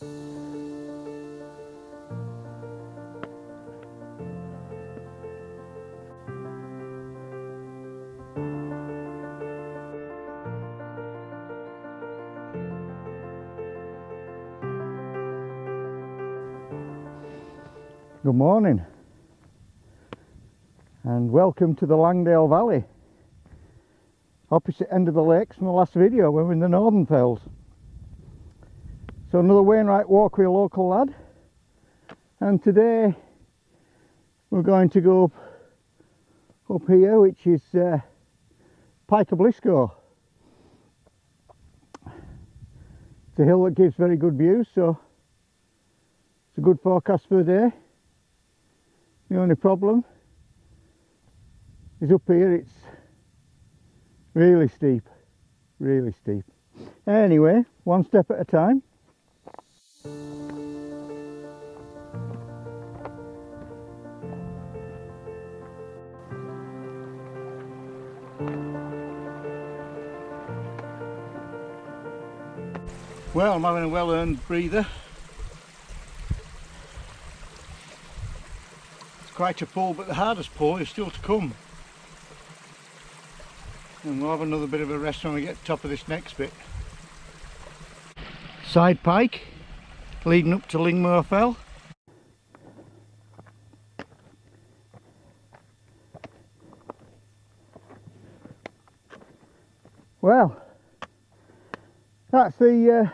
Good morning and welcome to the Langdale Valley, opposite end of the lakes from the last video when we were in the Northern Fells. So another Wainwright walk with a local lad, and today we're going to go up here, which is Pike O'Blisco. It's a hill that gives very good views, so it's a good forecast for the day. The only problem is up here it's really steep, really steep. Anyway, one step at a time. Well, I'm having a well-earned breather. Quite a pull, but the hardest pull is still to come, and we'll have another bit of a rest when we get to the top of this next bit. Side pike leading up to Lingmore Fell. Well, that's the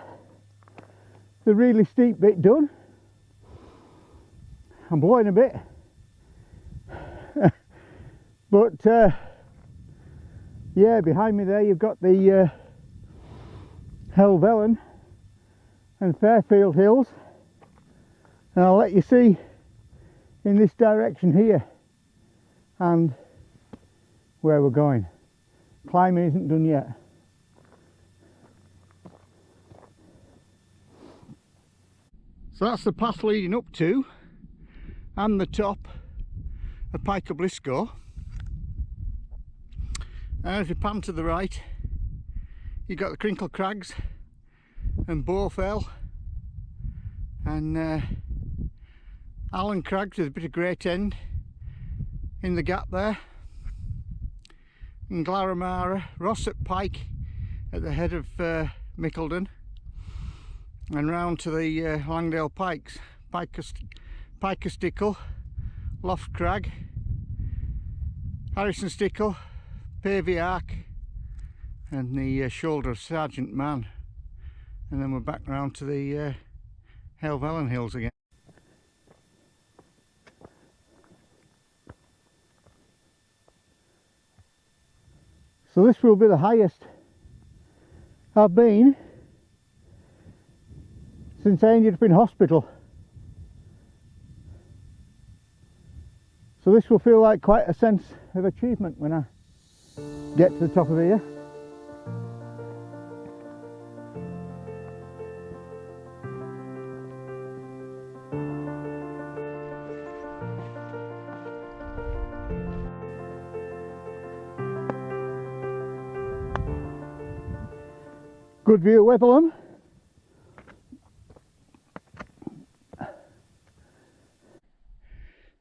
really steep bit done. I'm blowing a bit. But yeah, behind me there you've got the Helvellyn and Fairfield Hills, and I'll let you see in this direction here and where we're going. Climbing isn't done yet. So that's the path leading up to and the top of Pike O'Blisco. And as we pan to the right, you've got the Crinkle Crags and Bowfell and Allen Crags with a bit of Great End in the gap there, and Glaramara, Rossett Pike at the head of Mickeldon, and round to the Langdale Pikes, Pike O'Stickle, Loft Crag, Harrison Stickle, Pavey Ark and the shoulder of Sergeant Man, and then we're back round to the Helvellyn Hills again. So this will be the highest I've been since I ended up in hospital. So this will feel like quite a sense of achievement when I get to the top of here. Good view of Wetherlam.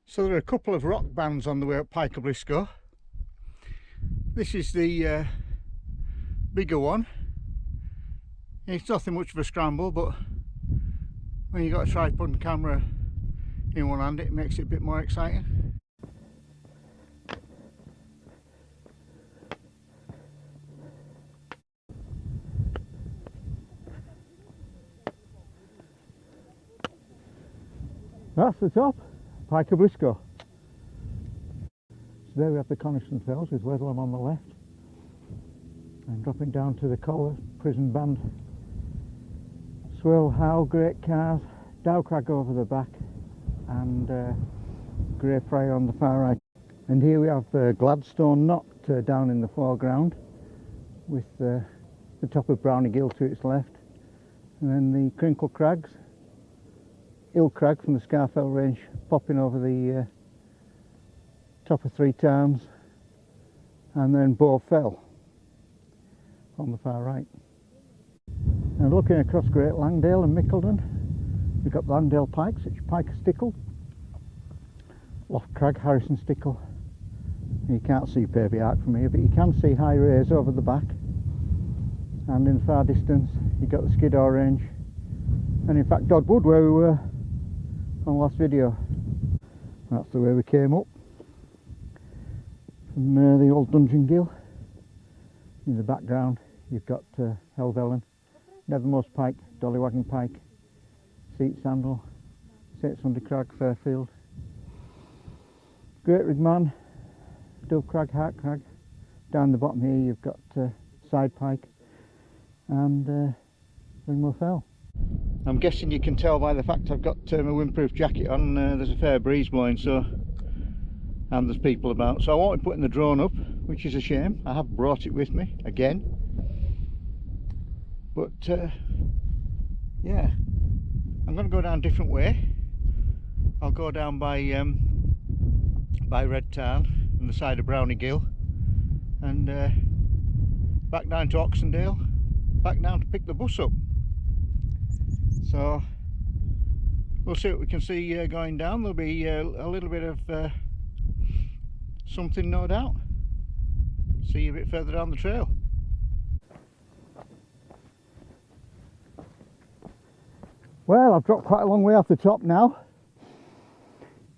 So there are a couple of rock bands on the way up Pike O'Blisco. This is the bigger one. It's nothing much of a scramble, but when you've got a tripod and camera in one hand, it makes it a bit more exciting. That's the top, Pike O'Blisco. So there we have the Coniston Fells with Wetherlam on the left, and dropping down to the collar, Prison Band, Swirl Howe, Great Cars, Dowcrag over the back, and Grey Friar on the far right. And here we have Gladstone Knot down in the foreground, with the top of Brownie Gill to its left, and then the Crinkle Crags, Hill Crag from the Scarfell range popping over the top of Three Tarns, and then Bowfell on the far right. And looking across Great Langdale and Mickeldon, We've got Landale pikes, which Pike Stickle, Loft Crag, Harrison Stickle. You can't see Pavey Ark from here, but you can see high rays over the back. And in the far distance, you've got the Skiddaw range. And in fact, Dogwood, where we were on the last video. That's the way we came up from the old Dungeon Gill. In the background, you've got Helvellyn, Nethermost Pike, Dollywagon Pike, Seat Sandal, St Sunday Crag, Fairfield, Great Rigman, Dove Crag, Hart Crag. Down the bottom here you've got Side Pike and Ringmoor Fell. I'm guessing you can tell by the fact I've got my windproof jacket on, there's a fair breeze blowing, so, and there's people about, so I won't be putting the drone up, which is a shame. I have brought it with me again, but yeah, I'm going to go down a different way. I'll go down by Red Tarn on the side of Brownie Gill and back down to Oxendale, back down to pick the bus up. So we'll see what we can see going down. There'll be a little bit of something, no doubt. See you a bit further down the trail. Well, I've dropped quite a long way off the top now.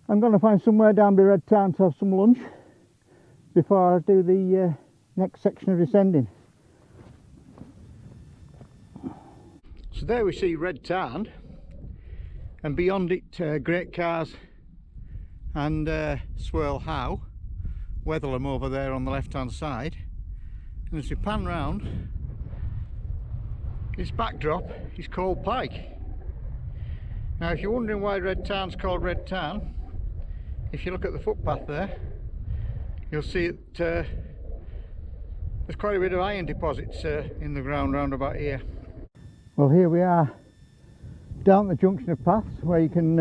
I'm going to find somewhere down by Red Tarn to have some lunch before I do the next section of descending. So there we see Red Tarn, and beyond it Great Cars and Swirl How, Wetherlam over there on the left hand side. And as we pan round, this backdrop is called Pike. Now if you're wondering why Red Tarn's called Red Tarn, if you look at the footpath there, you'll see that there's quite a bit of iron deposits in the ground round about here. Well, here we are down the junction of paths where you can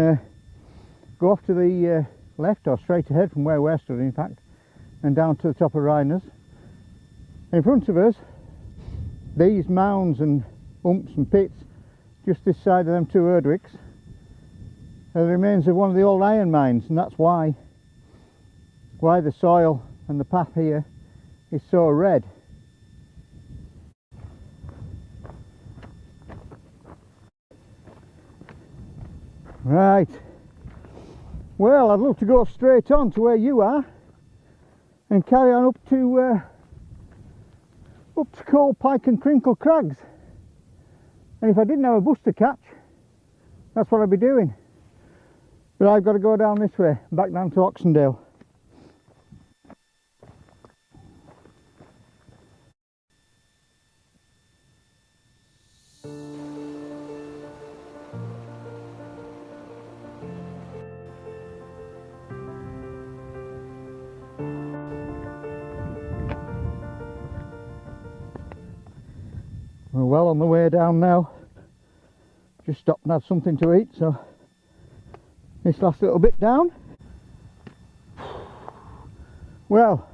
go off to the left or straight ahead from where we're stood in fact, and down to the top of Rhiners. In front of us, these mounds and umps and pits just this side of them two Erdwicks are the remains of one of the old iron mines, and that's why the soil and the path here is so red. Right, well, I'd love to go straight on to where you are and carry on up to Coal Pike and Crinkle Crags, and if I didn't have a bus to catch, that's what I'd be doing. But I've got to go down this way, back down to Oxendale. We're well on the way down now. Just stopped and had something to eat, so this last little bit down. Well,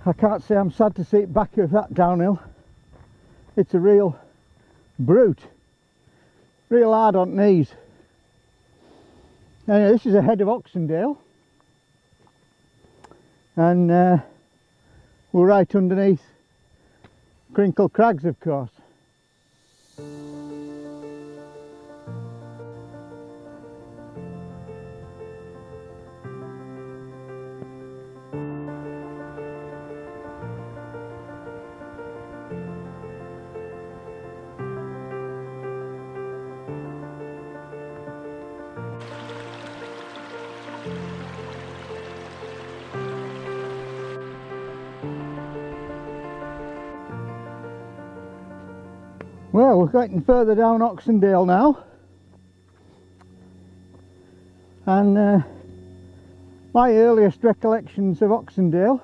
I can't say I'm sad to see it back of that downhill. It's a real brute, real hard on knees. Anyway, this is ahead of Oxendale, and we're right underneath Crinkle Crags, of course. Well, we're getting further down Oxendale now, and my earliest recollections of Oxendale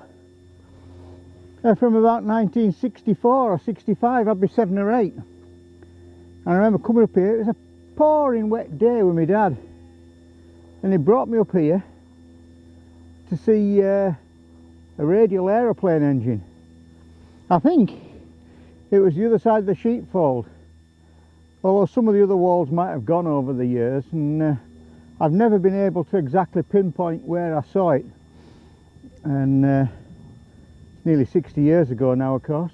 are from about 1964 or 65. I'd be 7 or 8. And I remember coming up here, it was a pouring wet day with my dad, and he brought me up here to see a radial aeroplane engine. I think it was the other side of the sheepfold, although some of the other walls might have gone over the years, and I've never been able to exactly pinpoint where I saw it. And it's nearly 60 years ago now, of course.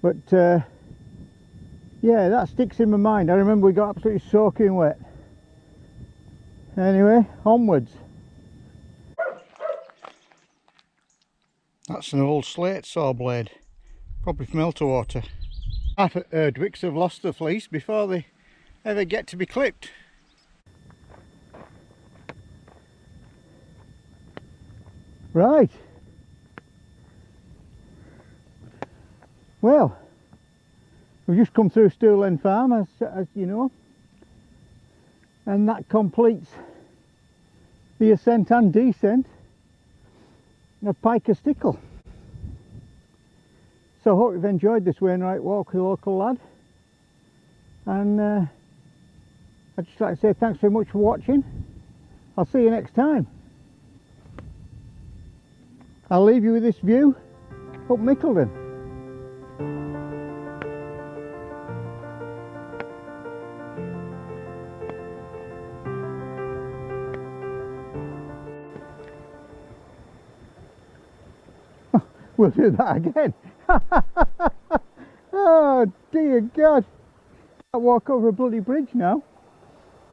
But yeah, that sticks in my mind. I remember we got absolutely soaking wet. Anyway, onwards. That's an old slate saw blade, probably from Elterwater. Half at Erdwicks have lost the fleece before they ever get to be clipped. Right. Well, we've just come through Stool End Farm, as you know, and that completes the ascent and descent of Pike O'Blisco. So I hope you've enjoyed this Wainwright walk with a local lad, and I'd just like to say thanks very much for watching. I'll see you next time. I'll leave you with this view up Mickleden. We'll do that again. Oh dear God, I walk over a bloody bridge now.